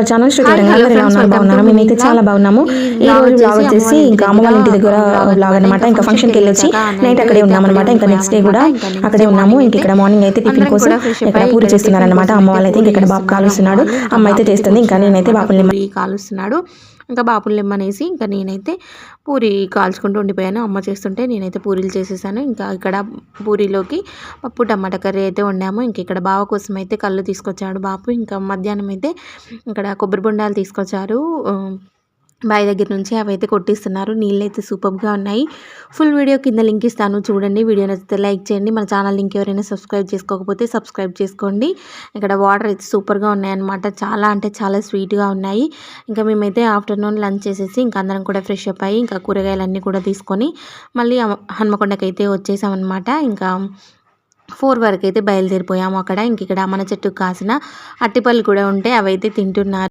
channel Shri Telangana ఎలా ఉన్నారు బాగున్నారా మేమైతే చాలా బాగున్నాము ఈ రోజు బ్లాగ్ వచ్చేసి ఇంకా అమ్మ వాళ్ళ ఇంటి దగ్గర బ్లాగ్ అన్నమాట ఇంకా ఫంక్షన్కి వెళ్ళొచ్చి నైట్ అక్కడే ఉన్నాం అనమాట ఇంకా నెక్స్ట్ డే కూడా అక్కడే ఉన్నాము ఇంక ఇక్కడ మార్నింగ్ అయితే టిఫిన్ కోసం ఇక్కడ పూరి చేస్తున్నారు అనమాట అమ్మ వాళ్ళైతే ఇంక ఇక్కడ బాబు కాలుస్తున్నాడు అమ్మ అయితే చేస్తుంది ఇంకా నేనైతే బాపుల్ని కాలుస్తున్నాడు ఇంకా బాపులు లెమ్మనేసి ఇంకా నేనైతే పూరి కాల్చుకుంటూ ఉండిపోయాను అమ్మ చేస్తుంటే నేనైతే పూరీలు చేసేసాను ఇంకా ఇక్కడ పూరీలోకి పప్పు టమాటా కర్రీ అయితే వండాము ఇంక ఇక్కడ బావ కోసం అయితే కళ్ళు తీసుకొచ్చాడు బాపు ఇంకా మధ్యాహ్నం అయితే ఇక్కడ కొబ్బరి బొండాలు తీసుకొచ్చారు బావి దగ్గర నుంచి అవి అయితే కొట్టిస్తున్నారు నీళ్ళు అయితే సూపర్గా ఉన్నాయి ఫుల్ వీడియో కింద లింక్ ఇస్తాను చూడండి వీడియో నచ్చితే లైక్ చేయండి మన ఛానల్ లింక్ ఎవరైనా సబ్స్క్రైబ్ చేసుకోకపోతే సబ్స్క్రైబ్ చేసుకోండి ఇక్కడ వాటర్ అయితే సూపర్గా ఉన్నాయన్నమాట చాలా అంటే చాలా స్వీట్గా ఉన్నాయి ఇంకా మేమైతే ఆఫ్టర్నూన్ లంచ్ చేసేసి ఇంకా అందరం కూడా ఫ్రెష్ అప్ అయ్యి ఇంకా కూరగాయలన్నీ కూడా తీసుకొని మళ్ళీ హన్మకొండకి అయితే వచ్చేసామన్నమాట ఇంకా 4 వరకు అయితే బయలుదేరిపోయాము అక్కడ ఇంక ఇక్కడ మన చెట్టుకు కాసిన అట్టిపళ్ళు కూడా ఉంటే అవైతే తింటున్నారు